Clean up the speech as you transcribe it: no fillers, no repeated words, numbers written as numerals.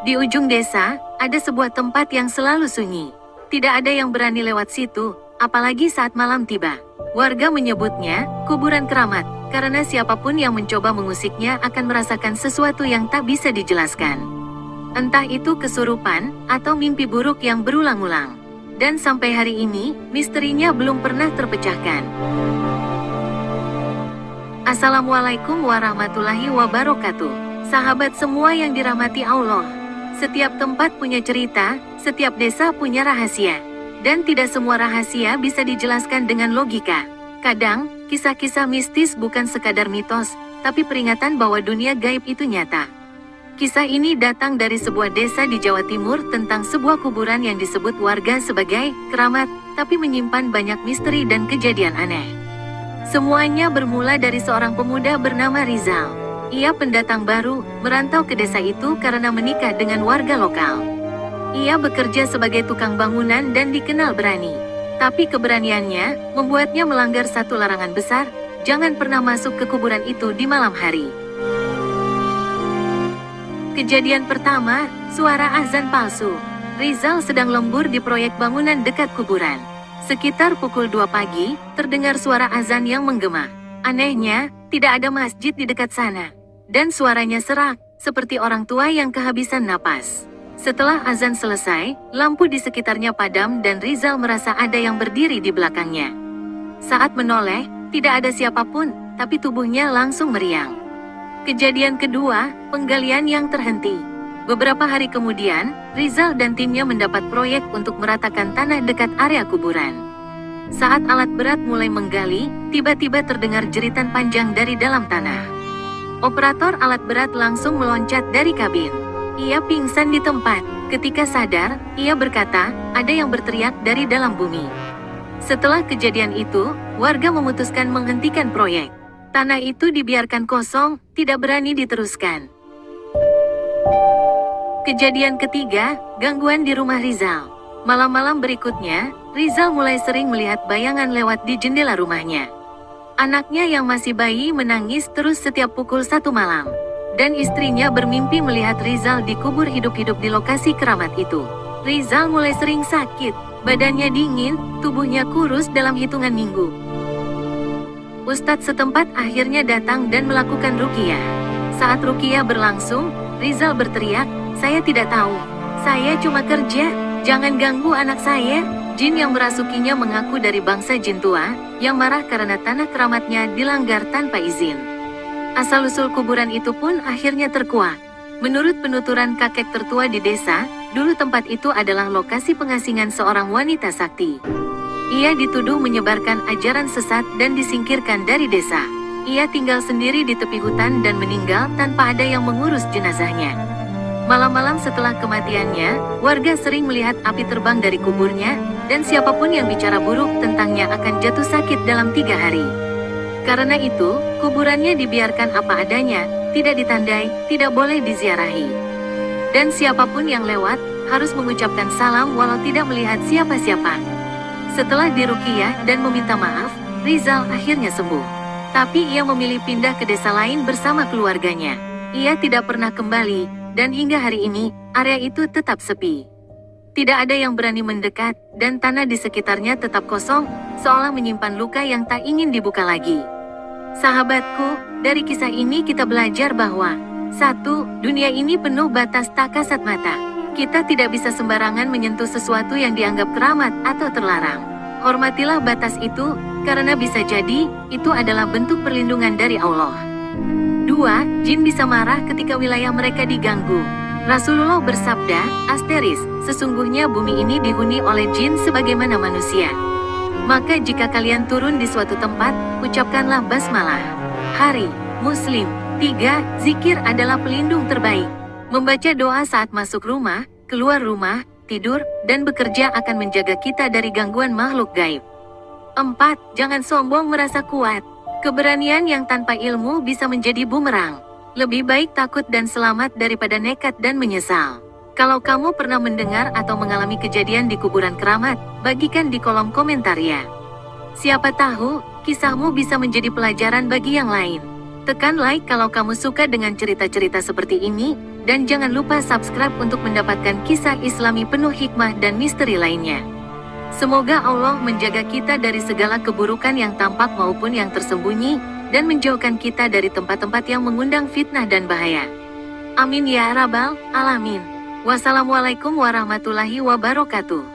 Di ujung desa, ada sebuah tempat yang selalu sunyi. Tidak ada yang berani lewat situ, apalagi saat malam tiba. Warga menyebutnya kuburan keramat, karena siapapun yang mencoba mengusiknya akan merasakan sesuatu yang tak bisa dijelaskan. Entah itu kesurupan, atau mimpi buruk yang berulang-ulang. Dan sampai hari ini, misterinya belum pernah terpecahkan. Assalamualaikum warahmatullahi wabarakatuh. Sahabat semua yang dirahmati Allah. Setiap tempat punya cerita, setiap desa punya rahasia. Dan tidak semua rahasia bisa dijelaskan dengan logika. Kadang, kisah-kisah mistis bukan sekadar mitos, tapi peringatan bahwa dunia gaib itu nyata. Kisah ini datang dari sebuah desa di Jawa Timur tentang sebuah kuburan yang disebut warga sebagai keramat, tapi menyimpan banyak misteri dan kejadian aneh. Semuanya bermula dari seorang pemuda bernama Rizal. Ia pendatang baru, merantau ke desa itu karena menikah dengan warga lokal. Ia bekerja sebagai tukang bangunan dan dikenal berani. Tapi keberaniannya membuatnya melanggar satu larangan besar, jangan pernah masuk ke kuburan itu di malam hari. Kejadian pertama, suara azan palsu. Rizal sedang lembur di proyek bangunan dekat kuburan. Sekitar pukul 2 pagi, terdengar suara azan yang menggema. Anehnya, tidak ada masjid di dekat sana. Dan suaranya serak, seperti orang tua yang kehabisan napas. Setelah azan selesai, lampu di sekitarnya padam dan Rizal merasa ada yang berdiri di belakangnya. Saat menoleh, tidak ada siapapun, tapi tubuhnya langsung meriang. Kejadian kedua, penggalian yang terhenti. Beberapa hari kemudian, Rizal dan timnya mendapat proyek untuk meratakan tanah dekat area kuburan. Saat alat berat mulai menggali, tiba-tiba terdengar jeritan panjang dari dalam tanah. Operator alat berat langsung meloncat dari kabin. Ia pingsan di tempat. Ketika sadar, ia berkata, ada yang berteriak dari dalam bumi. Setelah kejadian itu, warga memutuskan menghentikan proyek. Tanah itu dibiarkan kosong, tidak berani diteruskan. Kejadian ketiga, gangguan di rumah Rizal. Malam-malam berikutnya, Rizal mulai sering melihat bayangan lewat di jendela rumahnya. Anaknya yang masih bayi menangis terus setiap pukul 1 malam. Dan istrinya bermimpi melihat Rizal dikubur hidup-hidup di lokasi keramat itu. Rizal mulai sering sakit, badannya dingin, tubuhnya kurus dalam hitungan minggu. Ustadz setempat akhirnya datang dan melakukan ruqyah. Saat ruqyah berlangsung, Rizal berteriak, "Saya tidak tahu. Saya cuma kerja, jangan ganggu anak saya." Jin yang merasukinya mengaku dari bangsa jin tua, yang marah karena tanah keramatnya dilanggar tanpa izin. Asal-usul kuburan itu pun akhirnya terkuak. Menurut penuturan kakek tertua di desa, dulu tempat itu adalah lokasi pengasingan seorang wanita sakti. Ia dituduh menyebarkan ajaran sesat dan disingkirkan dari desa. Ia tinggal sendiri di tepi hutan dan meninggal tanpa ada yang mengurus jenazahnya. Malam-malam setelah kematiannya, warga sering melihat api terbang dari kuburnya, dan siapapun yang bicara buruk tentangnya akan jatuh sakit dalam 3 hari. Karena itu, kuburannya dibiarkan apa adanya, tidak ditandai, tidak boleh diziarahi. Dan siapapun yang lewat, harus mengucapkan salam walau tidak melihat siapa-siapa. Setelah diruqyah dan meminta maaf, Rizal akhirnya sembuh. Tapi ia memilih pindah ke desa lain bersama keluarganya. Ia tidak pernah kembali, dan hingga hari ini, area itu tetap sepi. Tidak ada yang berani mendekat, dan tanah di sekitarnya tetap kosong, seolah menyimpan luka yang tak ingin dibuka lagi. Sahabatku, dari kisah ini kita belajar bahwa 1. Dunia ini penuh batas tak kasat mata. Kita tidak bisa sembarangan menyentuh sesuatu yang dianggap keramat atau terlarang. Hormatilah batas itu, karena bisa jadi, itu adalah bentuk perlindungan dari Allah. 2. Jin bisa marah ketika wilayah mereka diganggu. Rasulullah bersabda, sesungguhnya bumi ini dihuni oleh jin sebagaimana manusia. Maka jika kalian turun di suatu tempat, ucapkanlah basmalah. Hari Muslim. 3. Zikir adalah pelindung terbaik. Membaca doa saat masuk rumah, keluar rumah, tidur, dan bekerja akan menjaga kita dari gangguan makhluk gaib. 4. Jangan sombong merasa kuat. Keberanian yang tanpa ilmu bisa menjadi bumerang. Lebih baik takut dan selamat daripada nekat dan menyesal. Kalau kamu pernah mendengar atau mengalami kejadian di kuburan keramat, bagikan di kolom komentar ya. Siapa tahu, kisahmu bisa menjadi pelajaran bagi yang lain. Tekan like kalau kamu suka dengan cerita-cerita seperti ini, Dan jangan lupa subscribe untuk mendapatkan kisah Islami penuh hikmah dan misteri lainnya. Semoga Allah menjaga kita dari segala keburukan yang tampak maupun yang tersembunyi, dan menjauhkan kita dari tempat-tempat yang mengundang fitnah dan bahaya. Amin ya rabbal alamin. Wassalamualaikum warahmatullahi wabarakatuh.